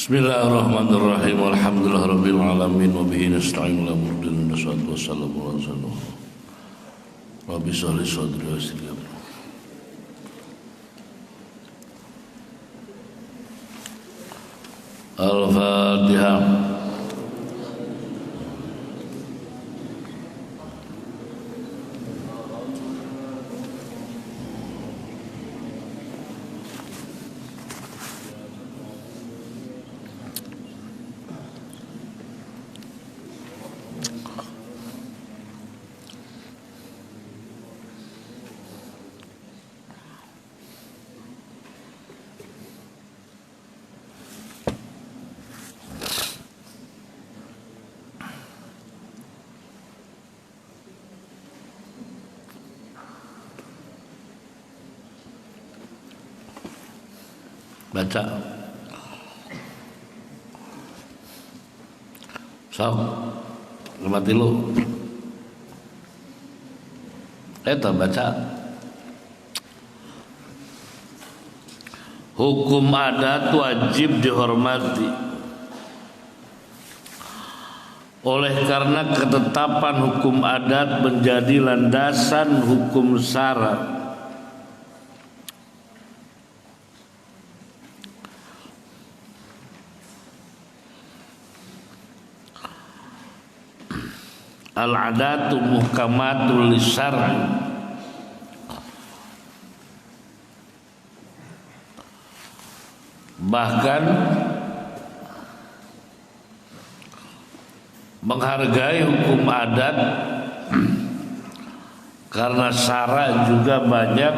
Bismillahirrahmanirrahim. Alhamdulillahirabbil alamin wa bihi nasta'in ala murdin wassalatu wassalamu ala rasulillah. Rabbi shrah li sadri wa yassir li amri. Al-Fatihah. Baca. Sok, mati lu. Eta baca. Hukum adat wajib dihormati. Oleh karena ketetapan hukum adat menjadi landasan hukum syara. Al-adatu muhkamatul lisyar'i, bahkan menghargai hukum adat karena syara juga banyak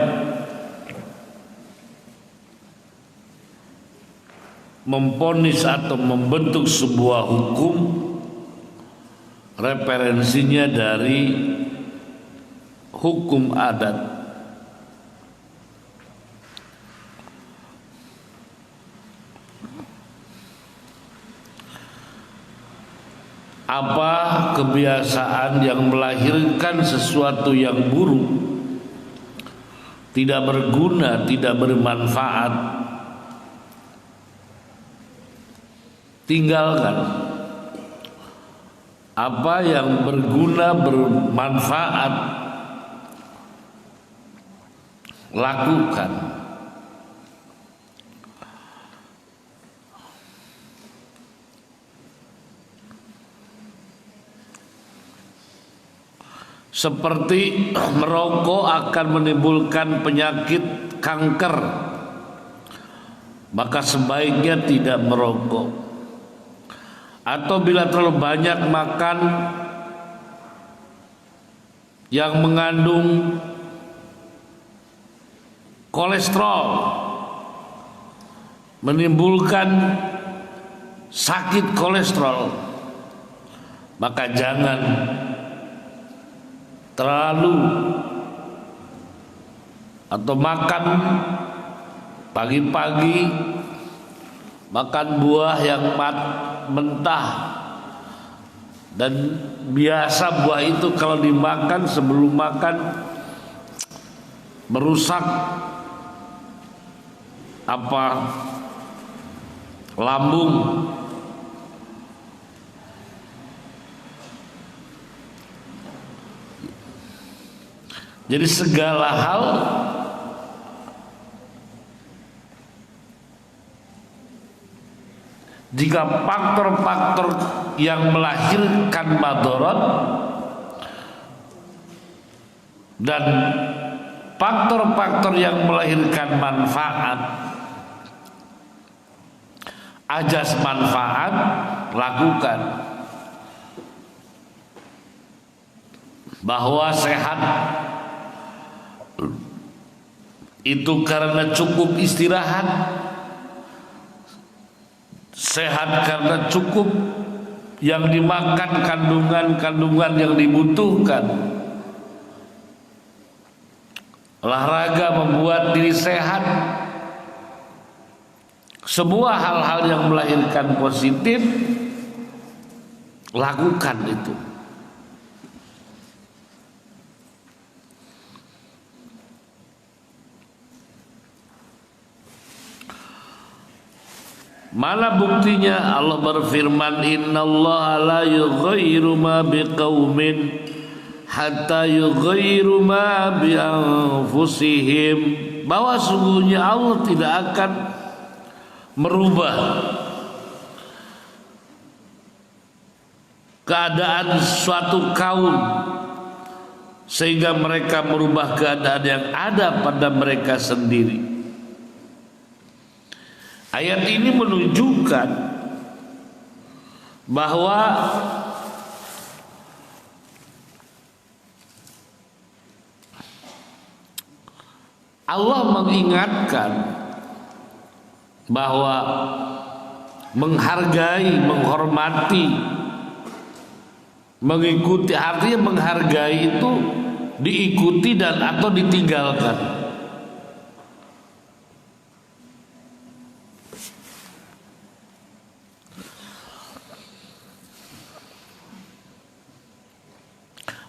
memponis atau membentuk sebuah hukum referensinya dari hukum adat. Apa kebiasaan yang melahirkan sesuatu yang buruk, tidak berguna, tidak bermanfaat, tinggalkan. Apa yang berguna, bermanfaat, lakukan. Seperti merokok akan menimbulkan penyakit kanker, maka sebaiknya tidak merokok. Atau bila terlalu banyak makan yang mengandung kolesterol, menimbulkan sakit kolesterol, maka jangan terlalu atau makan pagi-pagi, makan buah yang mentah, dan biasa buah itu kalau dimakan sebelum makan merusak lambung. Jadi segala hal jika faktor-faktor yang melahirkan madarat dan faktor-faktor yang melahirkan manfaat, ajas manfaat, lakukan. Bahwa sehat itu karena cukup istirahat, sehat karena cukup yang dimakan, kandungan-kandungan yang dibutuhkan. Olahraga membuat diri sehat. Semua hal-hal yang melahirkan positif, lakukan itu. Mana buktinya? Allah berfirman, innallaha la yughayyiru ma biqaumin hatta yughayyiru ma bi anfusihim, bahwa sungguhnya Allah tidak akan merubah keadaan suatu kaum sehingga mereka merubah keadaan yang ada pada mereka sendiri. Ayat ini menunjukkan bahwa Allah mengingatkan bahwa menghargai, menghormati, mengikuti, artinya menghargai itu diikuti dan atau ditinggalkan.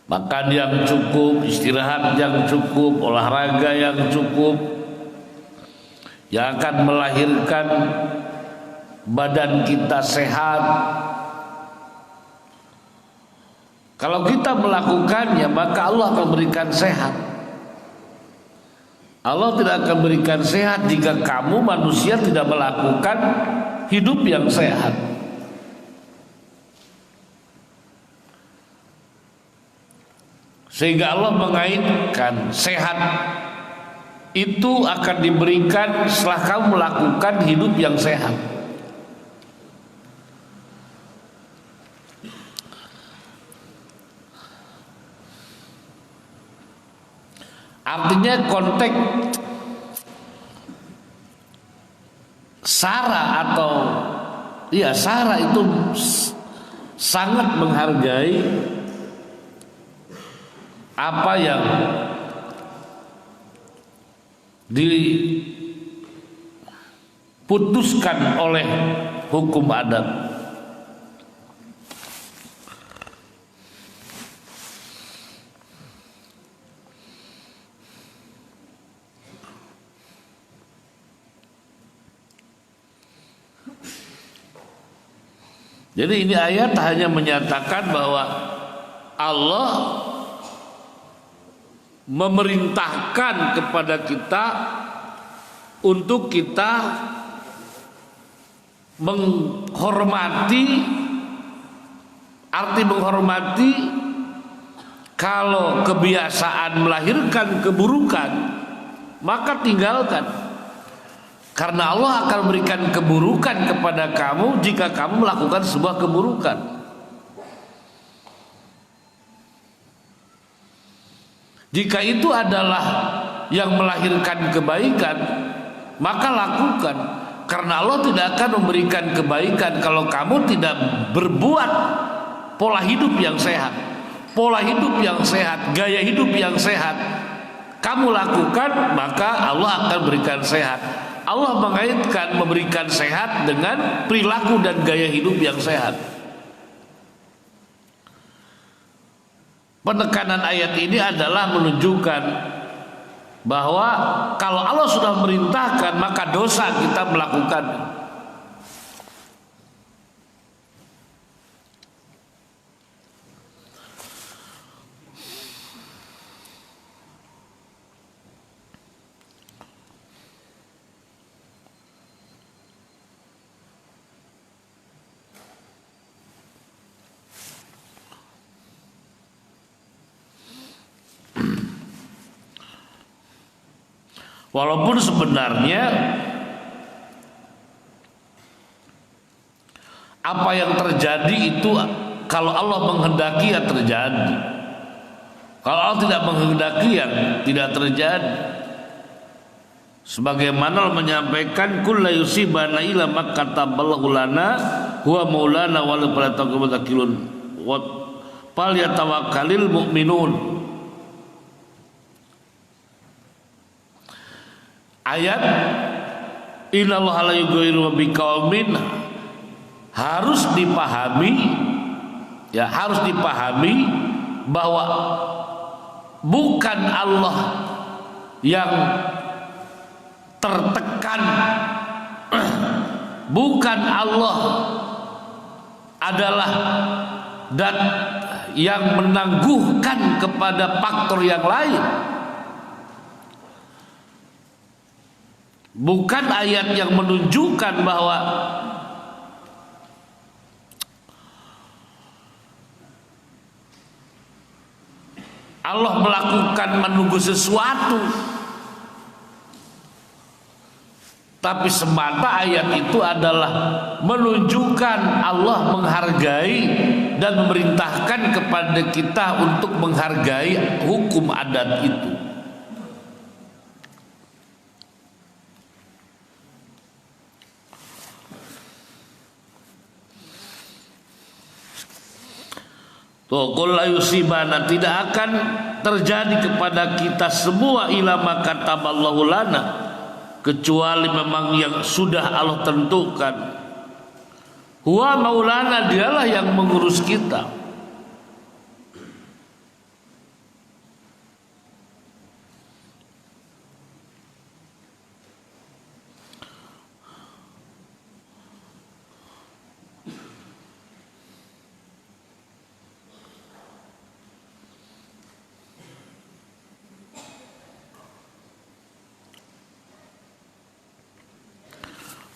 Makan yang cukup, istirahat yang cukup, olahraga yang cukup, yang akan melahirkan badan kita sehat. Kalau kita melakukannya, maka Allah akan berikan sehat. Allah tidak akan berikan sehat jika kamu manusia tidak melakukan hidup yang sehat. Sehingga Allah mengaitkan sehat itu akan diberikan setelah kamu melakukan hidup yang sehat. Artinya konteks Sarah atau Sarah itu sangat menghargai apa yang diputuskan oleh hukum adat. Jadi ini ayat hanya menyatakan bahwa Allah memerintahkan kepada kita untuk kita menghormati, arti menghormati, kalau kebiasaan melahirkan keburukan maka tinggalkan, karena Allah akan memberikan keburukan kepada kamu jika kamu melakukan sebuah keburukan. Jika itu adalah yang melahirkan kebaikan, maka lakukan, karena Allah tidak akan memberikan kebaikan kalau kamu tidak berbuat pola hidup yang sehat. Pola hidup yang sehat, gaya hidup yang sehat kamu lakukan, maka Allah akan berikan sehat. Allah mengaitkan memberikan sehat dengan perilaku dan gaya hidup yang sehat. Penekanan ayat ini adalah menunjukkan bahwa kalau Allah sudah merintahkan, maka dosa kita melakukan. Walaupun sebenarnya apa yang terjadi itu kalau Allah menghendaki ya terjadi. Kalau Allah tidak menghendaki ya tidak terjadi. Sebagaimana Allah menyampaikan kullu yusibana illa ma kataballahu lana huwa maulana wa la falyatawakkalul wa falyatawakkalul mu'minun. Ayat innallaha la yughayyiru biqaumin harus dipahami, harus dipahami bahwa bukan Allah yang tertekan bukan Allah adalah dan yang menangguhkan kepada faktor yang lain. Bukan ayat yang menunjukkan bahwa Allah melakukan menunggu sesuatu, tapi semata ayat itu adalah menunjukkan Allah menghargai dan memerintahkan kepada kita untuk menghargai hukum adat itu. Qul la yusibana, tidak akan terjadi kepada kita semua ila ma kataballahu lana, kecuali memang yang sudah Allah tentukan. Huwa maulana, dialah yang mengurus kita.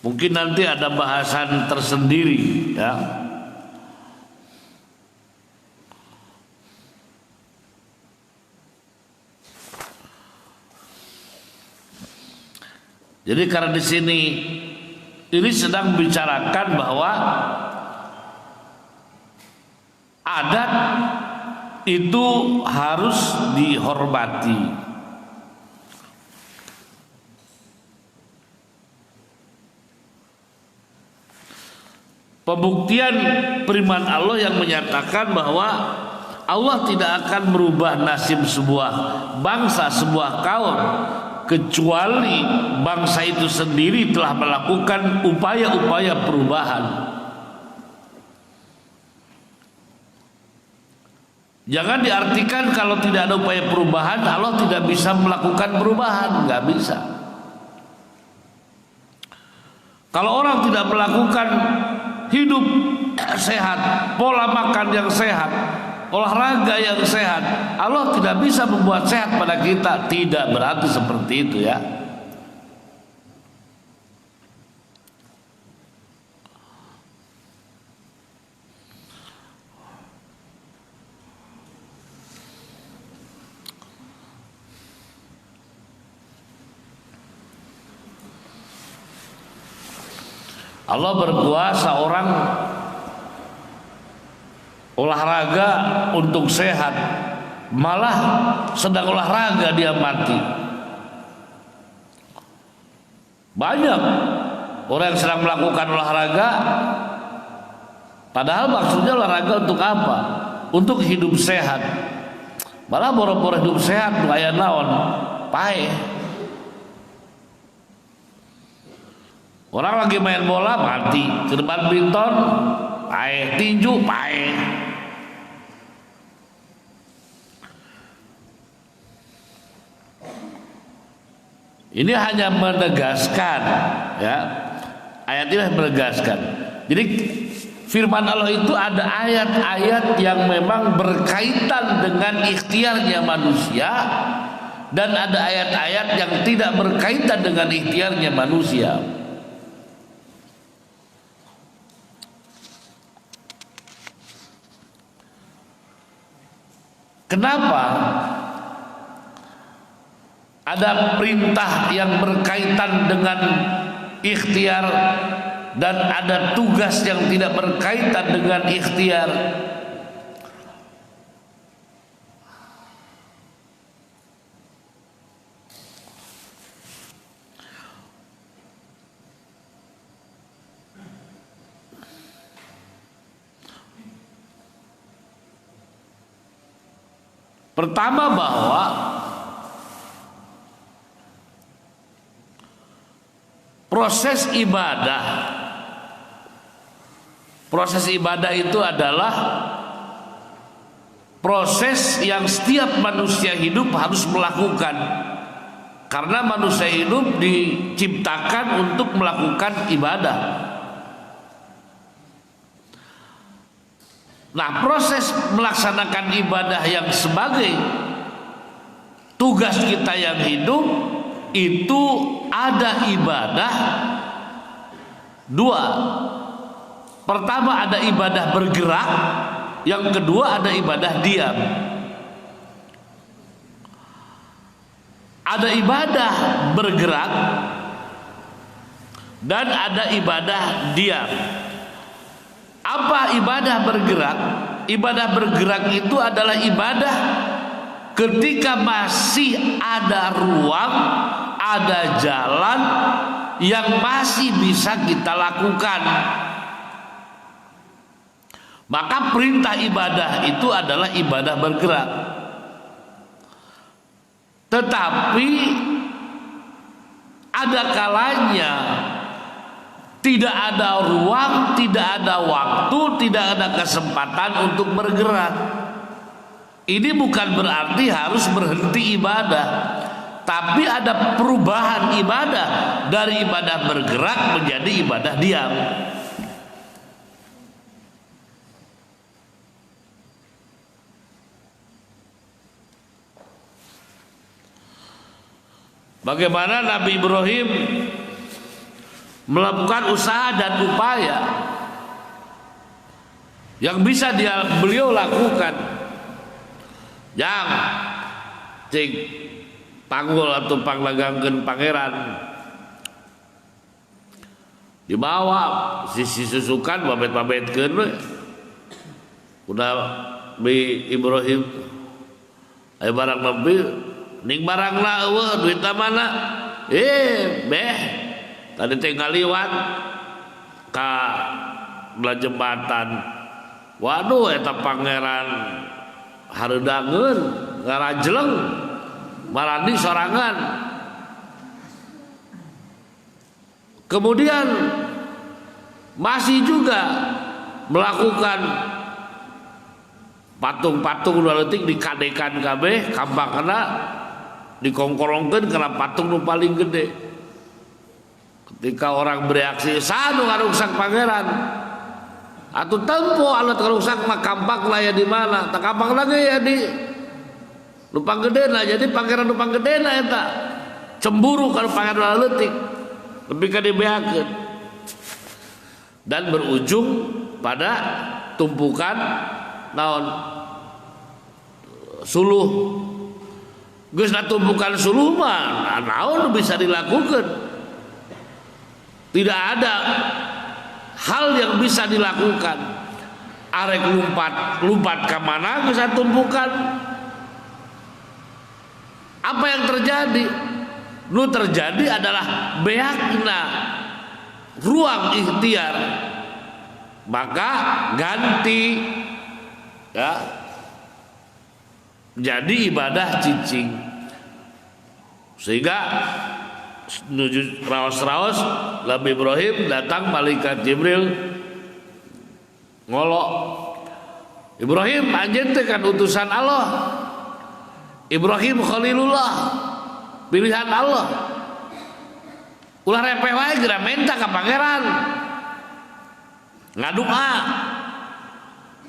Mungkin nanti ada bahasan tersendiri ya. Jadi karena di sini ini sedang membicarakan bahwa adat itu harus dihormati. Pembuktian firman Allah yang menyatakan bahwa Allah tidak akan merubah nasib sebuah bangsa, sebuah kaum, kecuali bangsa itu sendiri telah melakukan upaya-upaya perubahan. Jangan diartikan kalau tidak ada upaya perubahan Allah tidak bisa melakukan perubahan, nggak bisa. Kalau orang tidak melakukan hidup sehat, pola makan yang sehat, olahraga yang sehat, Allah tidak bisa membuat sehat pada kita. Tidak berarti seperti itu ya. Allah berkuasa orang olahraga untuk sehat, malah sedang olahraga dia mati. Banyak orang yang sedang melakukan olahraga, padahal maksudnya olahraga untuk apa? Untuk hidup sehat. Malah boro-boro hidup sehat aya naon? Pae. Orang lagi main bola mati, ke depan badminton, pae, tinju, pae. Ini hanya menegaskan, ya, ayat ini menegaskan. Jadi firman Allah itu ada ayat-ayat yang memang berkaitan dengan ikhtiarnya manusia, dan ada ayat-ayat yang tidak berkaitan dengan ikhtiarnya manusia. Kenapa ada perintah yang berkaitan dengan ikhtiar dan ada tugas yang tidak berkaitan dengan ikhtiar? Pertama, bahwa proses ibadah itu adalah proses yang setiap manusia hidup harus melakukan, karena manusia hidup diciptakan untuk melakukan ibadah. Nah, proses melaksanakan ibadah yang sebagai tugas kita yang hidup itu ada ibadah dua. Pertama ada ibadah bergerak, yang kedua ada ibadah diam. Ada ibadah bergerak dan ada ibadah diam. Apa ibadah bergerak? Ibadah bergerak itu adalah ibadah ketika masih ada ruang, ada jalan yang masih bisa kita lakukan. Maka perintah ibadah itu adalah ibadah bergerak. Tetapi ada kalanya tidak ada ruang, tidak ada waktu, tidak ada kesempatan untuk bergerak. Ini bukan berarti harus berhenti ibadah, tapi ada perubahan ibadah dari ibadah bergerak menjadi ibadah diam. Bagaimana Nabi Ibrahim melakukan usaha dan upaya yang bisa beliau lakukan, yang cing panggul atau panglagangkeun pangeran dibawa sisi susukan babet-babetkeun we udah bi Ibrahim aya barang nepi ning barangna eueuh duitna mana beh tadi teh ngaliwat ka belah jembatan, waduh eta pangeran hareudangeun ngarajleng marani sorangan. Kemudian masih juga melakukan patung-patung nu leutik dikadekan kabeh, kampakna dikongkorongkeun kana patung nu paling gede. Ketika orang bereaksi, sanu ngarungsak pangeran, atuh tempo alat ngarungsak mah kampak lah ya di mana? Tak kampak lagi ya di Lupang Gedena, jadi pangeran Lupang Gedena eta cemburu kalau pangeran leutik, lebih ka dibeakeun dan berujung pada tumpukan naon suluh. Geus na tumpukan suluh mah naon bisa dilakukan? Tidak ada hal yang bisa dilakukan. Arek lompat ke mana bisa tumpukan. Apa yang terjadi? Nu terjadi adalah beakna ruang ikhtiar. Maka ganti ya jadi ibadah cicing. Sehingga menuju raos-raos Nabi Ibrahim datang malaikat Jibril ngolok, Ibrahim anjeun teh kan utusan Allah, Ibrahim Khalilullah pilihan Allah, ulah repeh wae geura menta ka pangeran ngadua,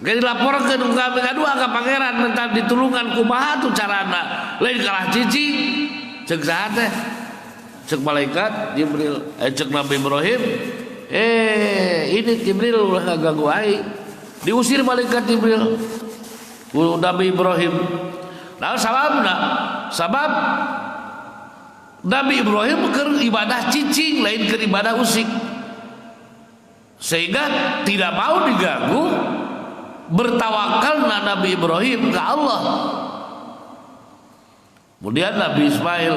gak dilaporkeun ngadua ka pangeran minta ditulungan kumaha tuh carana lain kalah cicing ceuk saha teh cek malaikat Jibril, cek Nabi Ibrahim, ini Jibril ulah ngaganggu aing. Diusir malaikat Jibril Nabi Ibrahim. Nah sababna, sabab Nabi Ibrahim keur ibadah cicing lain keur ibadah usik, sehingga tidak mau diganggu bertawakal Nabi Ibrahim ke Allah. Kemudian Nabi Ismail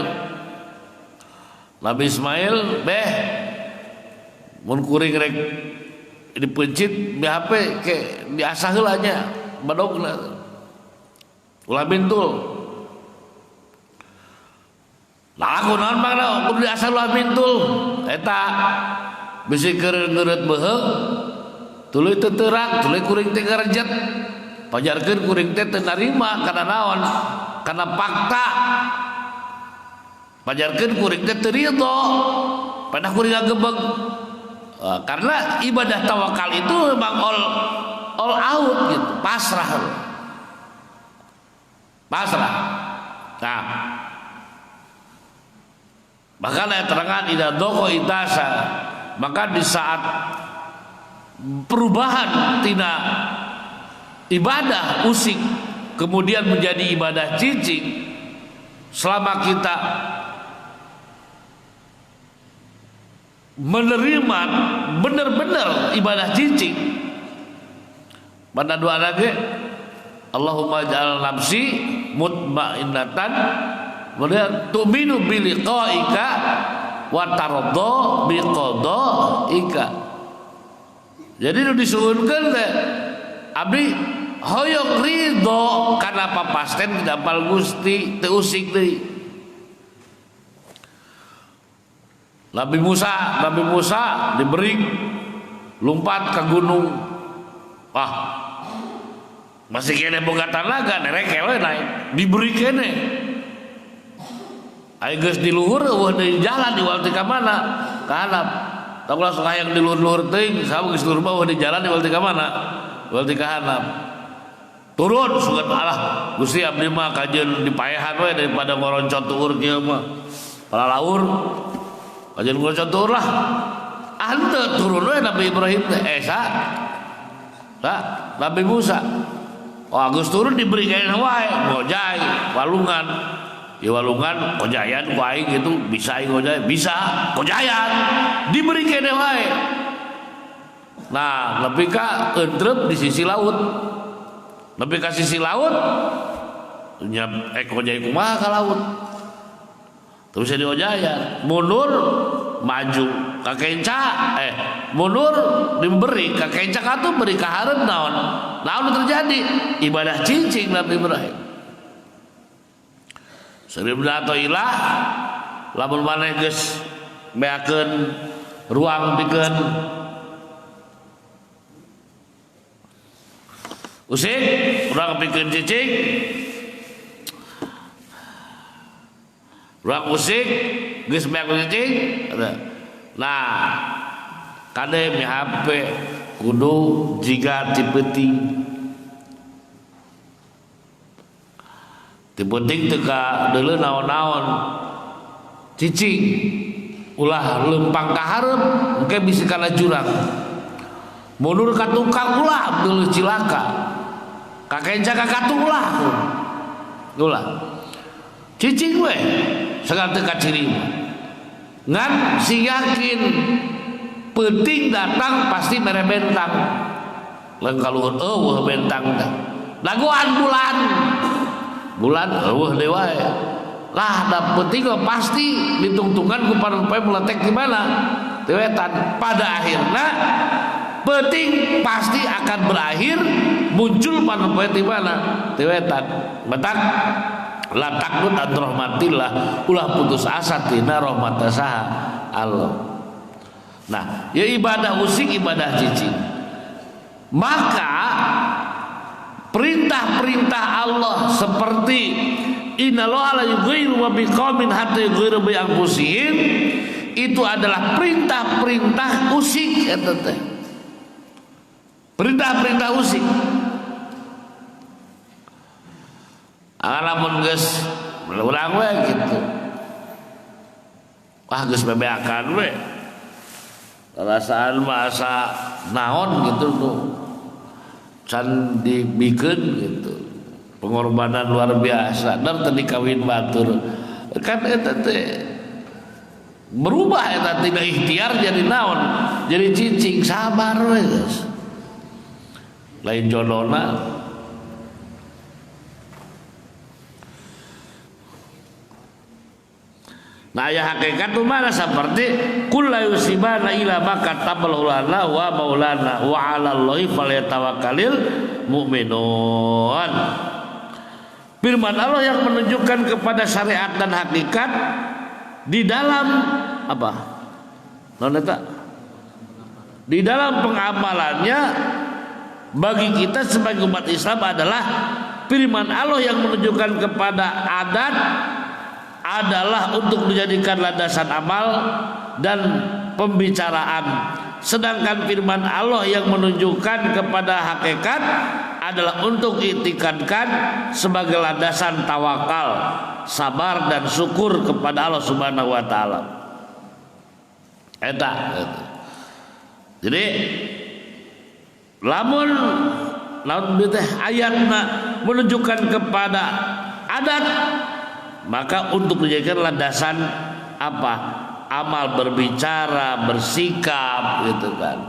beh mun kuring rek dipencit di HP ke diasah heula nya badogna ulah bintul. Lah aku naon mangna kudu diasah ulah bintul eta bisi keur ngeureut beuheung tuluy teu teurang tuluy kuring teh ngarejet pajarkeun kuring teh teu narima kana naon kana fakta. Pajarkeun kuring teh teu ridho, pada kuring ngagebeg. Karena ibadah tawakal itu memang all out gitu, pasrah. Pasrah. Nah, maka terangan ida doko itasa, maka di saat perubahan tina ibadah usik kemudian menjadi ibadah cicing, selama kita menerima benar-benar ibadah cicing, pada doa lagi Allahumma ja'al nafsi mutmainnatan kemudian tu'minu biliqa'ika wa tarda biqada'ika. Jadi nu disuhunkeun teh abdi hoyong ridho karena papasten dampal Gusti teu usik deui. Nabi Musa diberi lompat ke gunung. Wah, masih kene boga tanaga nereke we naik diberi kene. Aya geus di luhur eueuh deui jalan di walti ka mana? Ka handap. Tong langsung hayang di luhur-luhur teuing, sabab geus luhur mah eueuh di jalan di walti ka mana? Walti ka handap. Turun sugan Allah Gusti abdi mah kajeun dipaehan we daripada ngoroncot tuur kieu mah. Pala laur kajeun ngoroncot tuur lah. Ante turun we Nabi Ibrahim teh Nabi Musa. Oh Agus turun diberi kain wae ngojay walungan. Di walungan kojayan ku aing gitu bisa aing ngojay bisa kojayan diberi kain wae. Nah, lebih ka entrep di sisi laut. Lebih ke sisi laut nyap kojay kumaha ka laut. Terus di ojayan mundur maju ka kenca mundur diberi ka kenca atuh beri ka hareup naon terjadi ibadah cicing Nabi Ibrahim. Saribna atau ilah lamun maneh geus beakeun ruang pikeun usik urang pikeun cicing ruang usik geus beakeun cicing. Nah kade mi HP kudu jiga ti peuting teu ka deuleu naon-naon cicing ulah lempang ka hareup engke bisi kana jurang mundur ka tukang ulah deuleu cilaka ka kenca ka katu ulah cicing we segar teu kaciri ngan si yakin penting datang pasti mere bentang leung kaluhur eueuh bentang teh laguan bulan eueuh deui wae lah da penting pasti ditungtungan ku parupai meletek di mana teu wetan. Pada akhirna penting pasti akan berakhir muncul parupai di mana teu wetan. Batak la takut an rahmatillah ulah putus asa tina rahmat saha Allah. Nah, ya ibadah usik ibadah cicing. Maka perintah-perintah Allah seperti innallaha la yughayyiru ma biqaumin hatta yughayyiru bi anfusihim itu adalah perintah-perintah usik eta teh. Perintah-perintah usik. Alamun geus urang we gitu. Wah geus bebeakan we. Rasaan masa naon gitu tuh. Can dibikeun gitu. Pengorbanan luar biasa dan tadi kawin batur. Kan eta teh berubah eta tidak ikhtiar jadi naon? Jadi cicing sabar we geus. Lain jodona nah ya hakikat itu mana seperti kullu yusibana ila ma katabahu lana wa maulana wa 'alallahi falyatawakkalul mu'minun. Firman Allah yang menunjukkan kepada syariat dan hakikat di dalam apa? Non eta? Di dalam pengamalannya bagi kita sebagai umat Islam adalah firman Allah yang menunjukkan kepada adat adalah untuk dijadikan landasan amal dan pembicaraan sedangkan firman Allah yang menunjukkan kepada hakikat adalah untuk diiktikadkan sebagai landasan tawakal, sabar dan syukur kepada Allah Subhanahu wa taala. Eta. Jadi lamun ayatna menunjukkan kepada adat, maka untuk dijadikan landasan apa? Amal berbicara, bersikap gitu kan.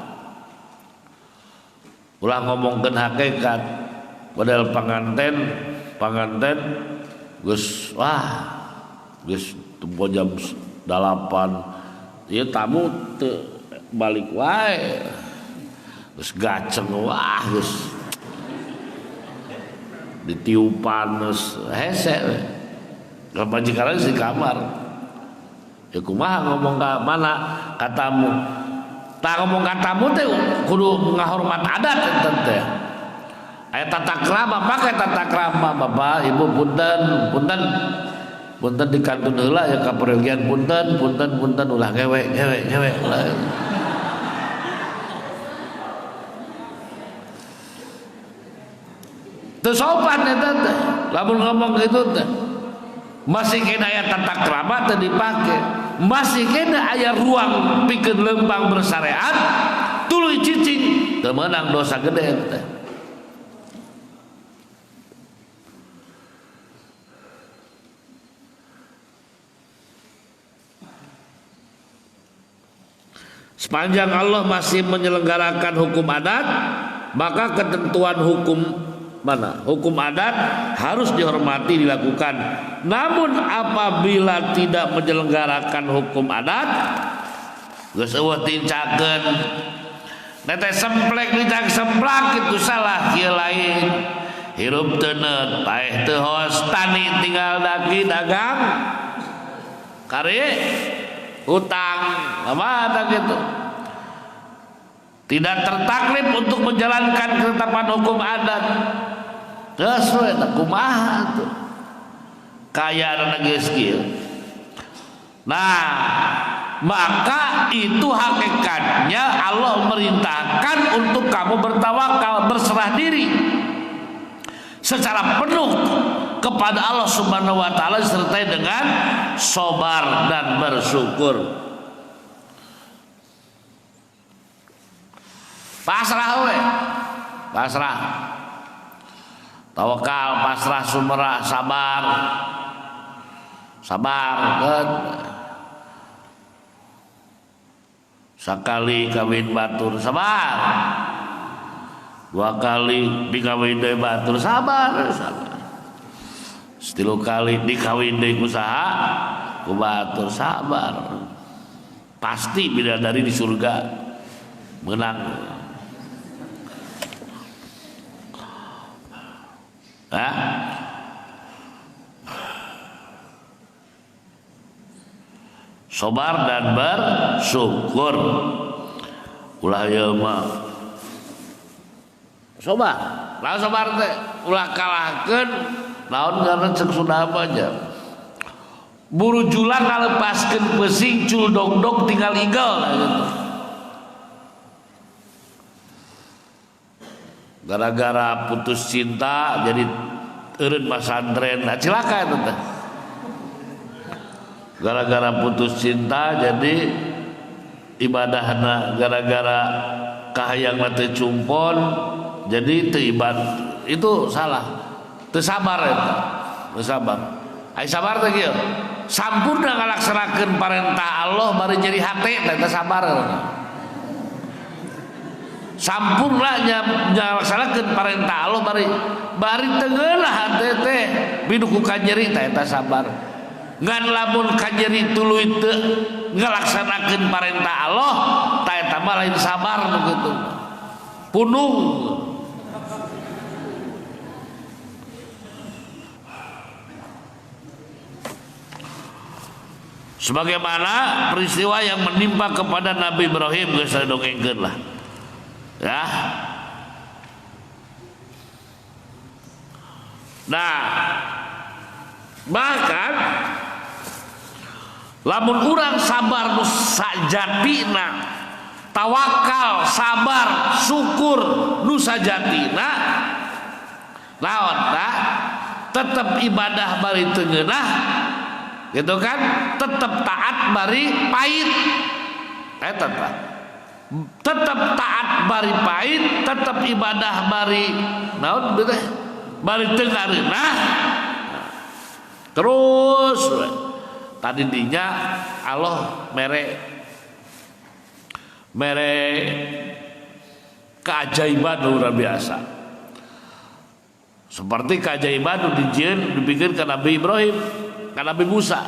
Ulah ngomongkeun hakikat padahal panganten geus tempo jam 8 ieu tamu teu balik wae. Geus gaceng geus ditiupan geus hese we. Kapajikaran di kamar. Ya kumaha ngomong ka mana katamu? Tak ngomong katamu teh kudu ngahormat adat enten teh. Aya tata krama, make tata krama Bapak Ibu punten dikantun heula ya kaperegian punten ulah ngewe ulah. Teu sopan eta teh. Lamun ngomong kitu teh masih kena aya tata krama teu dipake, masih kena aya ruang pikeun leumpang bersyariat, tuluy cicing teu meunang dosa gede teh. Sepanjang Allah masih menyelenggarakan hukum adat, maka ketentuan hukum adat harus dihormati, dilakukan. Namun apabila tidak menyelenggarakan hukum adat, geus eueuh tincakeun teh semplek dicak semplak itu salah kieu lain. Hirup teu neut, paeh teu hos, tani tinggal dagi dagang. Kari hutang, apa gitu. Tidak tertaklif untuk menjalankan ketetapan hukum adat. Terus kumaha tuh kaya geus kieu. Nah, maka itu hakikatnya Allah merintahkan untuk kamu bertawakal, berserah diri secara penuh kepada Allah Subhanahu wa taala disertai dengan sabar dan bersyukur. Pasrah we. Pasrah. Tawakal, pasrah, sumera, sabar. Sabar kan. Sakali kawin batur sabar. 2 kali dikawin deui batur sabar. 3 kali dikawin deui kusaha ku batur sabar. Pasti bidadari di surga menang. Sabar dan bersyukur. Ulah ieu mah sabar. Lamun sabar teh ulah kalahkeun naon ngaran ceuk Sundama aja. Buru julang ngalepaskeun pesing cul dogdog tinggal igel gitu. Gara-gara putus cinta jadi eureun pasantren, nah cilaka itu teh. Gara-gara putus cinta jadi ibadahna, gara-gara kahayangna teu cumpon jadi teu ibadah. Itu salah. Teu sabar eta. Teu sabar. Ai sabar teh kieu. Sampurna ngalaksanakeun parentah Allah bari nyeri hate teh sabar. Sampurna nyalaksanakeun parentah Allah bari teu ngeulah hate teh bidu ka nyeri teh eta sabar. Ngan lamun ka nyeri tuluy teu ngalaksanakeun parentah Allah tah eta mah lain sabar nu kitu. Punung. Sebagaimana peristiwa yang menimpa kepada Nabi Ibrahim, geus dongengkeun lah. Ya. Nah, bahkan lamun urang sabar nu sajatina tawakal, sabar, syukur, nu sajatina naon tah tetep ibadah bari teu ngeunah gitu kan, tetep taat bari pait eta tah, tetep taat bari pait, tetep ibadah bari naon teh bari teu ngareunah. Terus tadi dinya Allah mere keajaiban luar biasa, seperti keajaiban dipikir ke Nabi Ibrahim, ke Nabi Musa.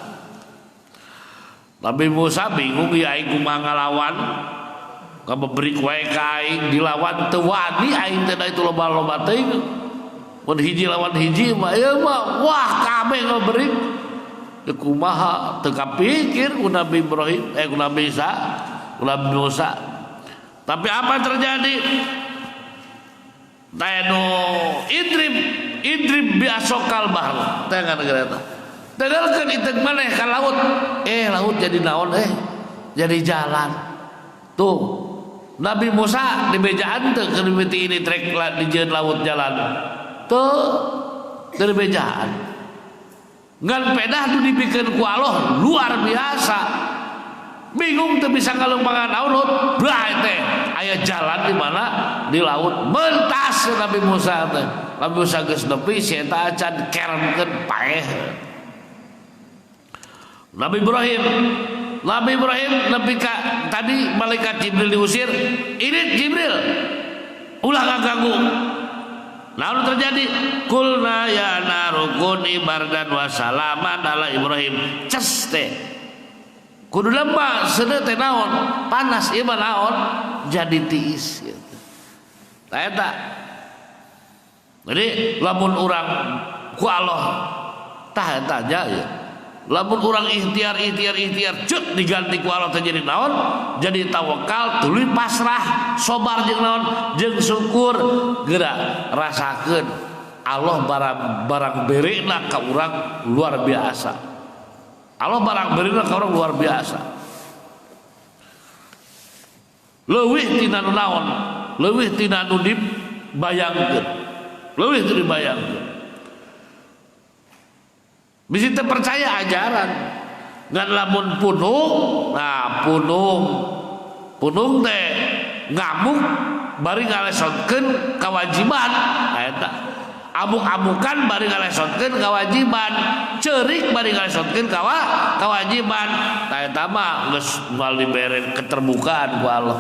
Nabi Musa bingung ya aing kumaha ngalawan, ka beri wae ka aing dilawan teu wani aing teh itu loba-loba teuing. Mun hiji lawan hiji mah ieu mah wah kabeh ngaberi. Teu kumaha teu kapikir ku Nabi Ibrahim ku Nabi Isa, ku Nabi Musa. Tapi apa yang terjadi? Taeno idrib biasokal bahr. Tangan gereta. Tegalkeun itu maneh ka laut. Laut jadi naon jadi jalan. Tuh. Nabi Musa di bejaan teu keur mimiti ini trek di jeun laut jalan. Tuh. Teu bejaan. Ngan pedah tu dipikeun ku Allah luar biasa. Bingung teu bisa ngaleumpang naon blah teh aya jalan di mana di laut mentas Nabi Musa teh. Nabi Musa geus nepi si eta acan keremkeun paeh. Nabi Ibrahim nepi ka tadi malaikat Jibril diusir, ini Jibril ulah ngaganggu. Lalu terjadi kulna ya narukuni bardan wa salaman ala Ibrahim. Ces teh kudu lembah seuneu teh naon panas ieu mah naon jadi tiis gitu. Tah eta. Jadi lamun urang ku Allah tah eta nya ya. Lamun urang ikhtiar cut diganti ku Allah terjadi naon jadi tawakal tuluy pasrah sabar jeung naon jeung syukur geura rasakeun Allah barang berena ka urang luar biasa. Allah barang berena ka urang luar biasa. Leuwih tina naon leuwih tina nu dibayangkeun leuwih teu dibayangkeun. Bisa percaya ajaran ngan lamun punung, nah punung teh ngamuk bari ngalesotkeun kewajiban, nah eta amuk-amukan bari ngalesotkeun kewajiban, ceurik bari ngalesotkeun kewajiban, nah eta mah geus moal dibere keterbukaan ku Allah.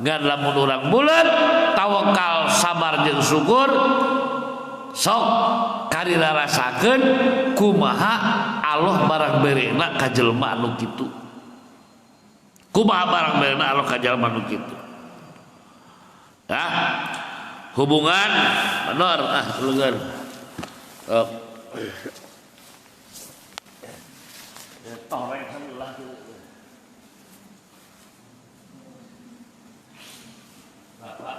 Ngan lamun urang bulet tawakal sabar jeung syukur sok karira rasakeun kumaha Allah barang berena ka jelema anu kitu. Kumaha barang berena Allah ka jelema anu kitu. Ya. Hubungan bener leungeun. Torek heula. Bapak.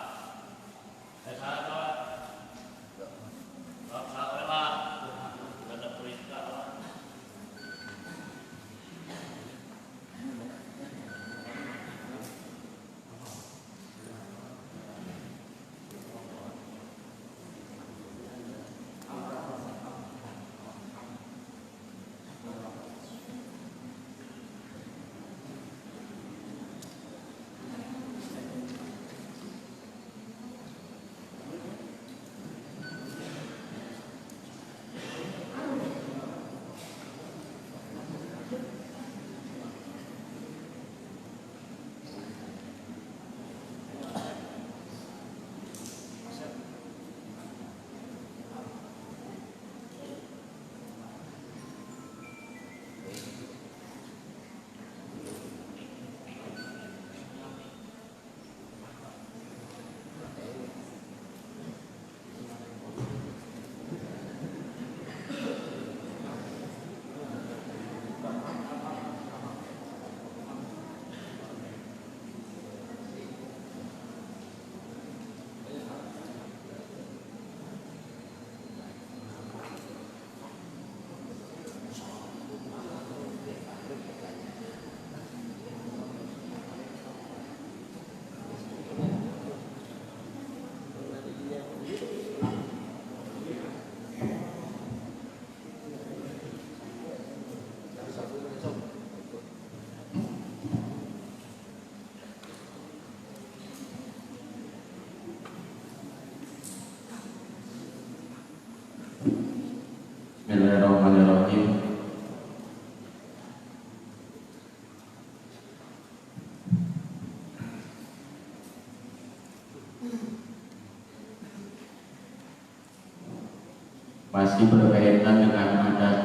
masih berkaitan dengan adat.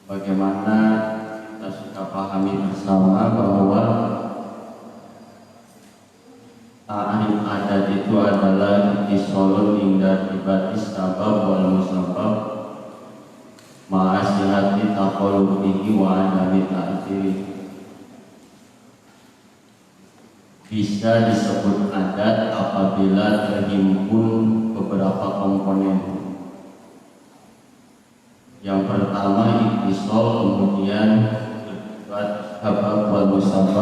Bagaimana kita sudah pahami bersama bahwa ta'rif adat itu adalah ittisalun inda tibatis sabab wal musabab ma'asihati taqalubihi wa adami ta'thiri. Bisa disebut adat apabila terhimpun beberapa komponen. Yang pertama ittisal, kemudian terlibat sabab wal musabab.